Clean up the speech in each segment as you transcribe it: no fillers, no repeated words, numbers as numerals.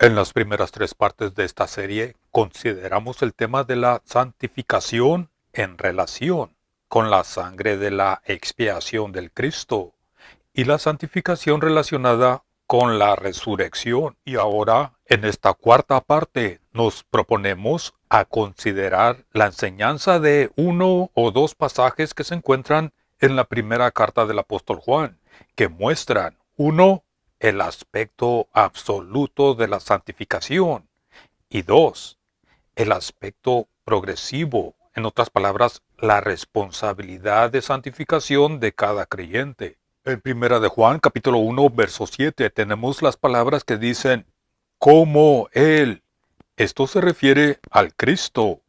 En las primeras tres partes de esta serie consideramos el tema de la santificación en relación con la sangre de la expiación del Cristo y la santificación relacionada con la resurrección. Y ahora, en esta cuarta parte, nos proponemos a considerar la enseñanza de uno o dos pasajes que se encuentran en la primera carta del apóstol Juan, que muestran, uno, el aspecto absoluto de la santificación y dos, el aspecto progresivo, en otras palabras, la responsabilidad de santificación de cada creyente. En primera de Juan, capítulo 1, verso 7, tenemos las palabras que dicen, como Él. Esto se refiere al Cristo.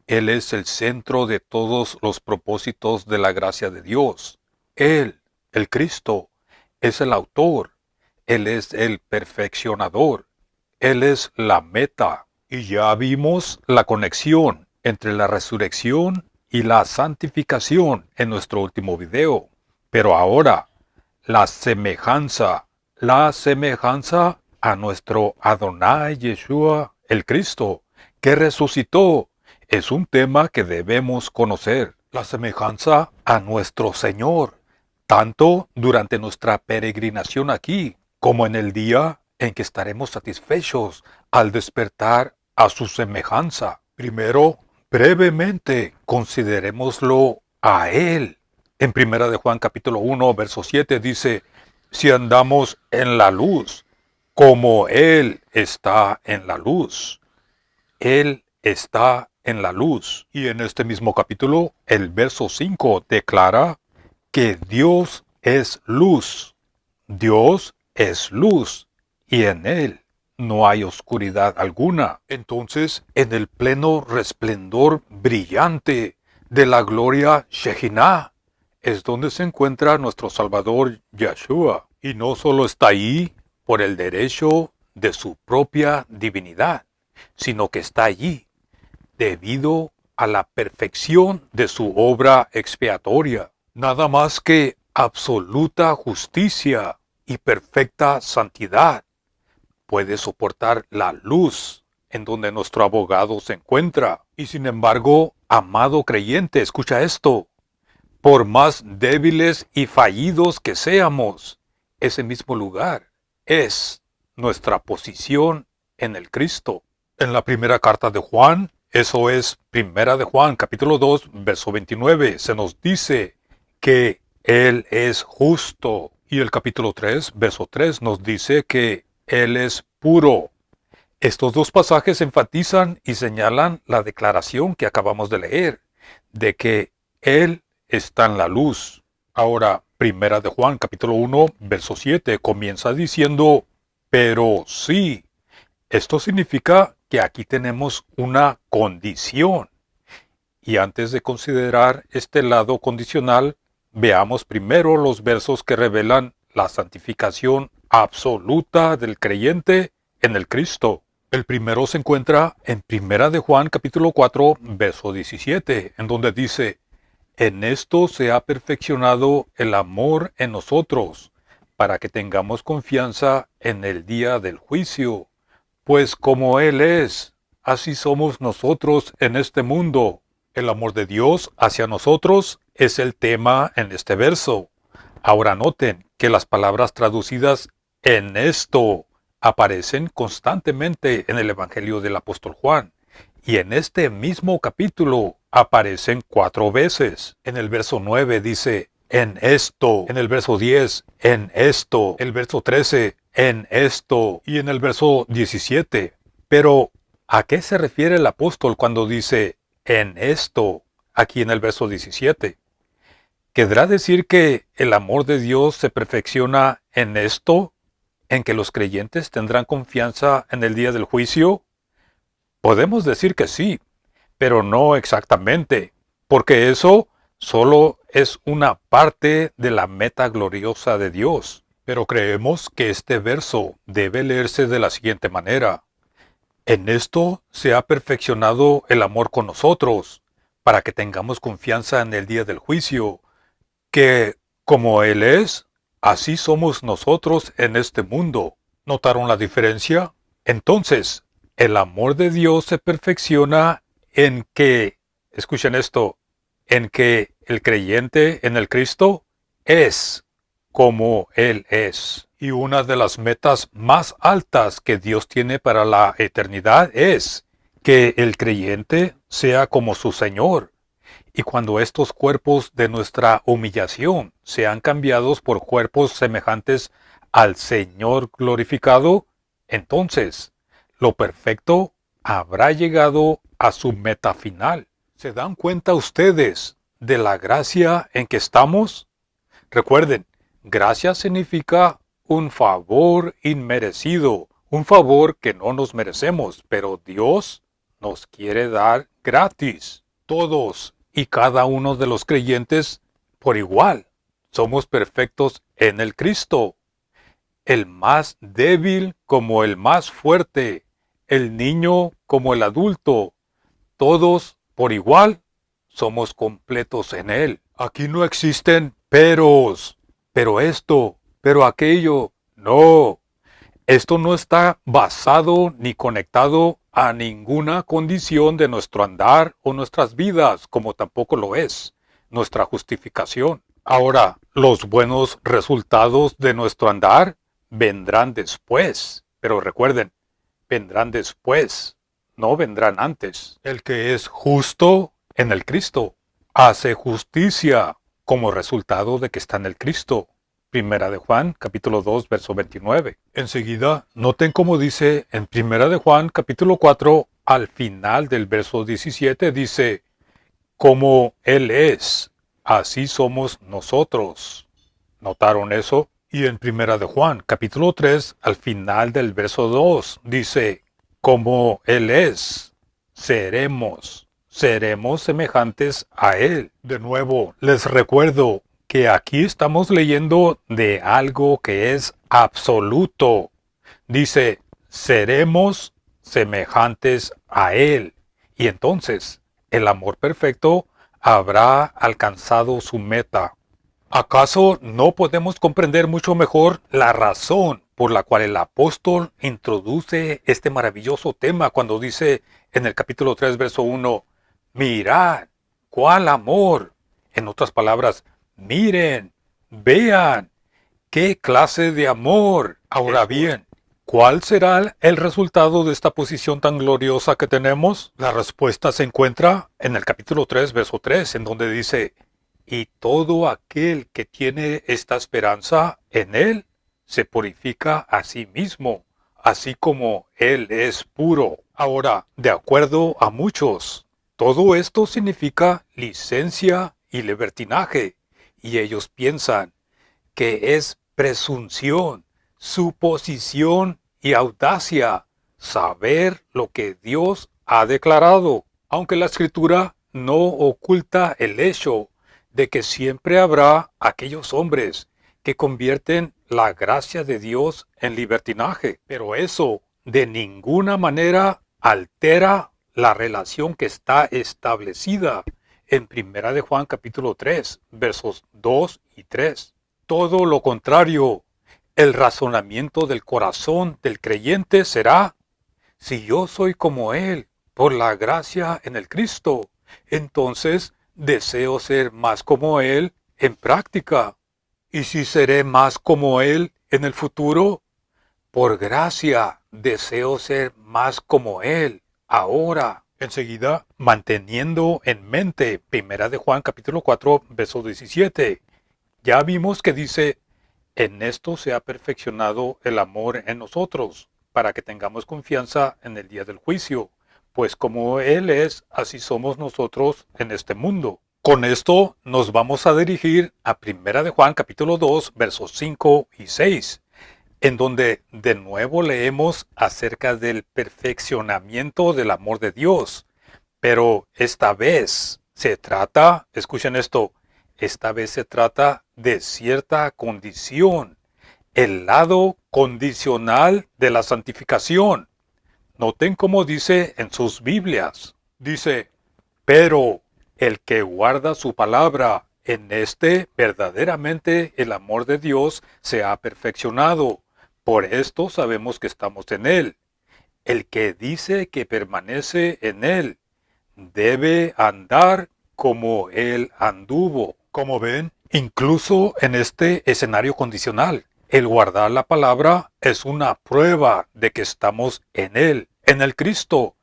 Él es el centro de todos los propósitos de la gracia de Dios. Él, el Cristo, es el autor. Él es el perfeccionador. Él es la meta. Y ya vimos la conexión entre la resurrección y la santificación en nuestro último video. Pero ahora, la semejanza a nuestro Adonai Yeshua, el Cristo, que resucitó, es un tema que debemos conocer. La semejanza a nuestro Señor, tanto durante nuestra peregrinación aquí, como en el día en que estaremos satisfechos al despertar a su semejanza. Primero, brevemente, considerémoslo a Él. En primera de Juan capítulo 1, verso 7 dice, si andamos en la luz, como Él está en la luz. Él está en la luz. Y en este mismo capítulo, el verso 5 declara que Dios es luz. Dios es luz y en Él no hay oscuridad alguna. Entonces, en el pleno resplendor brillante de la gloria Shekinah es donde se encuentra nuestro Salvador Yeshua. Y no solo está ahí por el derecho de su propia divinidad, sino que está allí debido a la perfección de su obra expiatoria. Nada más que absoluta justicia y perfecta santidad puede soportar la luz en donde nuestro abogado se encuentra. Y sin embargo, amado creyente, escucha esto, por más débiles y fallidos que seamos, ese mismo lugar es nuestra posición en el Cristo. En la primera carta de Juan, eso es primera de Juan, capítulo 2, verso 29, se nos dice que Él es justo. Y el capítulo 3, verso 3 nos dice que Él es puro. Estos dos pasajes enfatizan y señalan la declaración que acabamos de leer, de que Él está en la luz. Ahora, primera de Juan, capítulo 1, verso 7, comienza diciendo, pero sí. Esto significa que aquí tenemos una condición. Y antes de considerar este lado condicional, veamos primero los versos que revelan la santificación absoluta del creyente en el Cristo. El primero se encuentra en primera de Juan capítulo 4, verso 17, en donde dice, en esto se ha perfeccionado el amor en nosotros, para que tengamos confianza en el día del juicio. Pues como Él es, así somos nosotros en este mundo. El amor de Dios hacia nosotros es el tema en este verso. Ahora noten que las palabras traducidas en esto aparecen constantemente en el Evangelio del apóstol Juan. Y en este mismo capítulo aparecen 4 veces. En el verso 9 dice, en esto. En el verso 10, en esto. El verso 13, en esto. Y en el verso 17. Pero, ¿a qué se refiere el apóstol cuando dice, en esto, aquí en el verso 17? ¿Querrá decir que el amor de Dios se perfecciona en esto? ¿En que los creyentes tendrán confianza en el día del juicio? Podemos decir que sí, pero no exactamente, porque eso solo es una parte de la meta gloriosa de Dios. Pero creemos que este verso debe leerse de la siguiente manera. En esto se ha perfeccionado el amor con nosotros, para que tengamos confianza en el día del juicio, que como Él es, así somos nosotros en este mundo. ¿Notaron la diferencia? Entonces, el amor de Dios se perfecciona en que, escuchen esto, en que el creyente en el Cristo es como Él es. Y una de las metas más altas que Dios tiene para la eternidad es que el creyente sea como su Señor. Y cuando estos cuerpos de nuestra humillación sean cambiados por cuerpos semejantes al Señor glorificado, entonces lo perfecto habrá llegado a su meta final. ¿Se dan cuenta ustedes de la gracia en que estamos? Recuerden, gracia significa un favor inmerecido, un favor que no nos merecemos, pero Dios nos quiere dar gratis. Todos y cada uno de los creyentes por igual somos perfectos en el Cristo, el más débil como el más fuerte, el niño como el adulto, todos por igual somos completos en Él. Aquí no existen peros, pero esto, pero aquello. No, esto no está basado ni conectado a ninguna condición de nuestro andar o nuestras vidas, como tampoco lo es nuestra justificación. Ahora, los buenos resultados de nuestro andar vendrán después, pero recuerden, vendrán después, no vendrán antes. El que es justo en el Cristo hace justicia como resultado de que está en el Cristo. Primera de Juan, capítulo 2, verso 29. Enseguida, noten cómo dice en Primera de Juan, capítulo 4, al final del verso 17, dice, como Él es, así somos nosotros. ¿Notaron eso? Y en Primera de Juan, capítulo 3, al final del verso 2, dice, como Él es, seremos semejantes a Él. De nuevo, les recuerdo que aquí estamos leyendo de algo que es absoluto. Dice, seremos semejantes a Él. Y entonces, el amor perfecto habrá alcanzado su meta. ¿Acaso no podemos comprender mucho mejor la razón por la cual el apóstol introduce este maravilloso tema cuando dice en el capítulo 3, verso 1, mirad, cuál amor? En otras palabras, miren, vean, qué clase de amor. Ahora bien, ¿cuál será el resultado de esta posición tan gloriosa que tenemos? La respuesta se encuentra en el capítulo 3, verso 3, en donde dice, y todo aquel que tiene esta esperanza en Él se purifica a sí mismo, así como Él es puro. Ahora, de acuerdo a muchos, todo esto significa licencia y libertinaje, y ellos piensan que es presunción, suposición y audacia saber lo que Dios ha declarado, aunque la Escritura no oculta el hecho de que siempre habrá aquellos hombres que convierten la gracia de Dios en libertinaje, pero eso de ninguna manera altera la relación que está establecida en Primera de Juan capítulo 3, versos 2 y 3. Todo lo contrario, el razonamiento del corazón del creyente será, si yo soy como Él por la gracia en el Cristo, entonces deseo ser más como Él en práctica. Y si seré más como Él en el futuro, por gracia deseo ser más como Él ahora. Enseguida, manteniendo en mente Primera de Juan capítulo 4, verso 17, ya vimos que dice, en esto se ha perfeccionado el amor en nosotros, para que tengamos confianza en el día del juicio, pues como Él es, así somos nosotros en este mundo. Con esto nos vamos a dirigir a Primera de Juan capítulo 2, versos 5 y 6, en donde de nuevo leemos acerca del perfeccionamiento del amor de Dios. Pero esta vez se trata, escuchen esto, esta vez se trata de cierta condición, el lado condicional de la santificación. Noten cómo dice en sus Biblias. Dice, pero el que guarda su palabra, en este verdaderamente el amor de Dios se ha perfeccionado. Por esto sabemos que estamos en Él. el que dice que permanece en él debe andar como él anduvo. Como ven, incluso en este escenario condicional, el guardar la palabra es una prueba de que estamos en él, en el Cristo.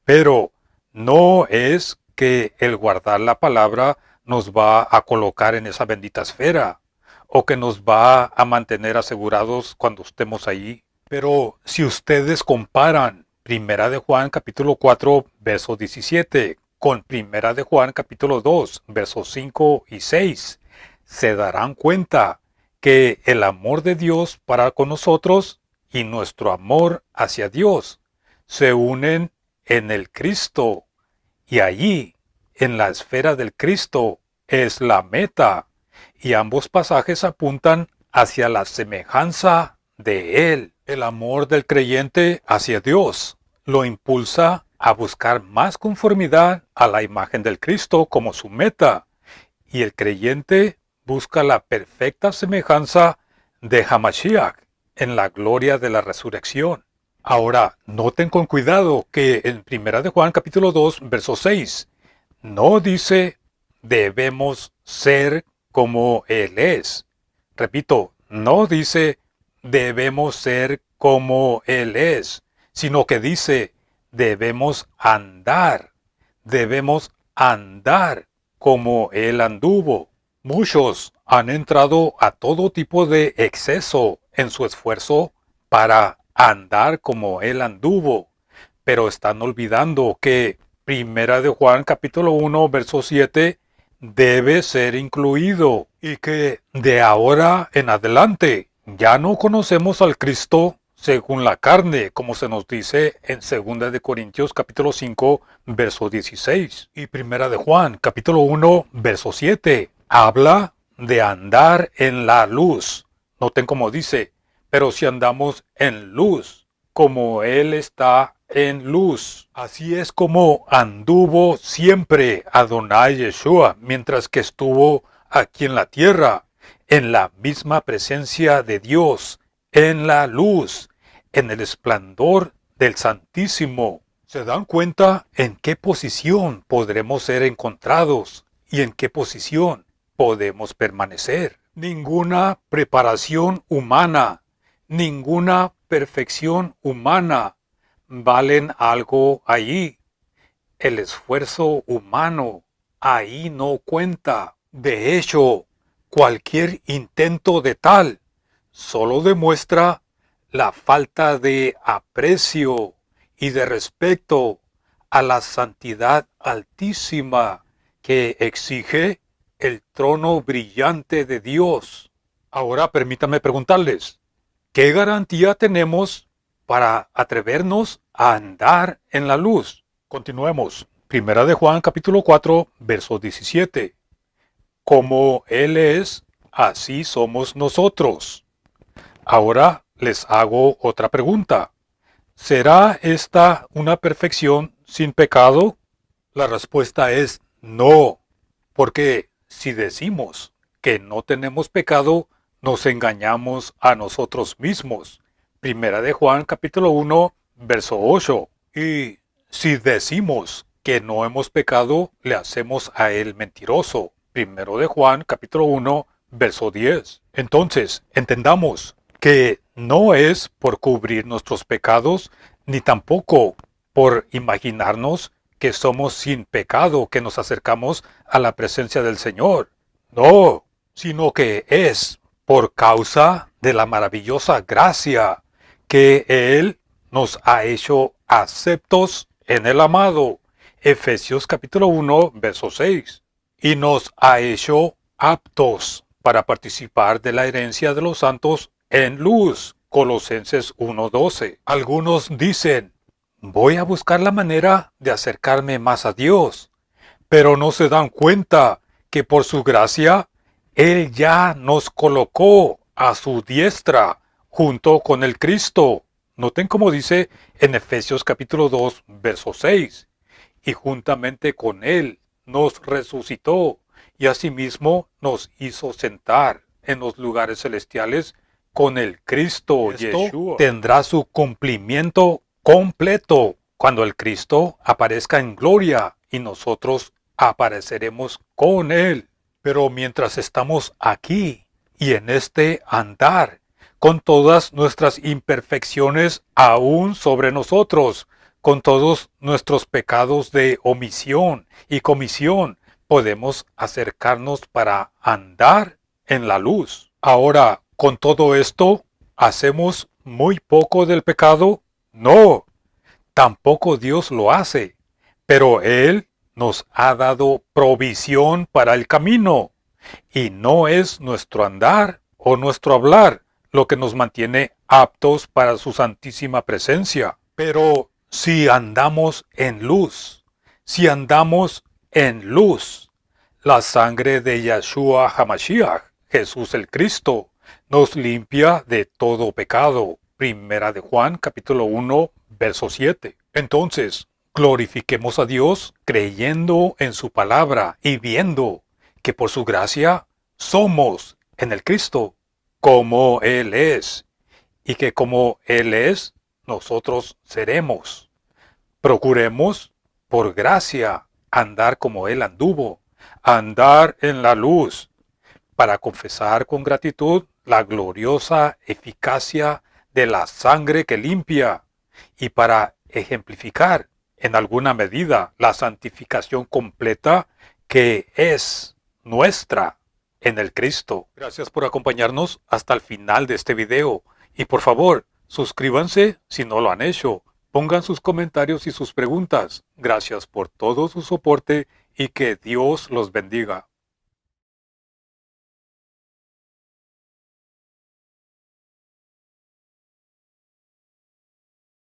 Pero no es que el guardar la palabra nos va a colocar en esa bendita esfera o que nos va a mantener asegurados cuando estemos ahí. Pero si ustedes comparan Primera de Juan capítulo 4 verso 17 con Primera de Juan capítulo 2 versos 5 y 6, se darán cuenta que el amor de Dios para con nosotros y nuestro amor hacia Dios se unen en el Cristo, y allí, en la esfera del Cristo, es la meta, y ambos pasajes apuntan hacia la semejanza de Él. El amor del creyente hacia Dios lo impulsa a buscar más conformidad a la imagen del Cristo como su meta, y el creyente busca la perfecta semejanza de Hamashiach en la gloria de la resurrección. Ahora, noten con cuidado que en Primera de Juan capítulo 2, verso 6, no dice debemos ser como Él es. Repito, no dice debemos ser como Él es, sino que dice debemos andar como Él anduvo. Muchos han entrado a todo tipo de exceso en su esfuerzo para andar como Él anduvo, pero están olvidando que Primera de Juan capítulo 1 verso 7 debe ser incluido y que de ahora en adelante ya no conocemos al Cristo según la carne, como se nos dice en 2 de Corintios capítulo 5 verso 16 y Primera de Juan capítulo 1 verso 7 habla de andar en la luz. Noten cómo dice, pero si andamos en luz, como Él está en luz. Así es como anduvo siempre Adonai Yeshua mientras que estuvo aquí en la tierra, en la misma presencia de Dios, en la luz, en el esplendor del Santísimo. ¿Se dan cuenta en qué posición podremos ser encontrados y en qué posición podemos permanecer? Ninguna preparación humana, ninguna perfección humana valen algo allí. El esfuerzo humano ahí no cuenta. De hecho, cualquier intento de tal solo demuestra la falta de aprecio y de respeto a la santidad altísima que exige el trono brillante de Dios. Ahora permítanme preguntarles, ¿qué garantía tenemos para atrevernos a andar en la luz? Continuemos. Primera de Juan capítulo 4, verso 17. Como Él es, así somos nosotros. Ahora les hago otra pregunta. ¿Será esta una perfección sin pecado? La respuesta es no, porque si decimos que no tenemos pecado, nos engañamos a nosotros mismos. Primera de Juan capítulo 1, verso 8. Y si decimos que no hemos pecado, le hacemos a él mentiroso. Primero de Juan capítulo 1, verso 10. Entonces, entendamos que no es por cubrir nuestros pecados, ni tampoco por imaginarnos que somos sin pecado, que nos acercamos a la presencia del Señor. No, sino que es por causa de la maravillosa gracia que Él nos ha hecho aceptos en el amado. Efesios capítulo 1, verso 6. Y nos ha hecho aptos para participar de la herencia de los santos en luz. Colosenses 1:12. Algunos dicen, voy a buscar la manera de acercarme más a Dios, pero no se dan cuenta que por su gracia Él ya nos colocó a su diestra junto con el Cristo. Noten cómo dice en Efesios capítulo 2, verso 6. Y juntamente con Él nos resucitó y asimismo nos hizo sentar en los lugares celestiales con el Cristo. Yeshua tendrá su cumplimiento completo cuando el Cristo aparezca en gloria y nosotros apareceremos con Él. Pero mientras estamos aquí y en este andar, con todas nuestras imperfecciones aún sobre nosotros, con todos nuestros pecados de omisión y comisión, podemos acercarnos para andar en la luz. Ahora, con todo esto, ¿hacemos muy poco del pecado? No, tampoco Dios lo hace, pero Él nos ha dado provisión para el camino, y no es nuestro andar o nuestro hablar lo que nos mantiene aptos para su santísima presencia. Pero si andamos en luz, si andamos en luz, la sangre de Yeshua HaMashiach, Jesús el Cristo, nos limpia de todo pecado. Primera de Juan, capítulo 1, verso 7. Entonces, glorifiquemos a Dios creyendo en su palabra y viendo que por su gracia somos en el Cristo como Él es, y que como Él es, nosotros seremos. Procuremos, por gracia, andar como Él anduvo, andar en la luz, para confesar con gratitud la gloriosa eficacia de la sangre que limpia, y para ejemplificar en alguna medida la santificación completa que es nuestra en el Cristo. Gracias por acompañarnos hasta el final de este video, y por favor, suscríbanse si no lo han hecho. Pongan sus comentarios y sus preguntas. Gracias por todo su soporte y que Dios los bendiga.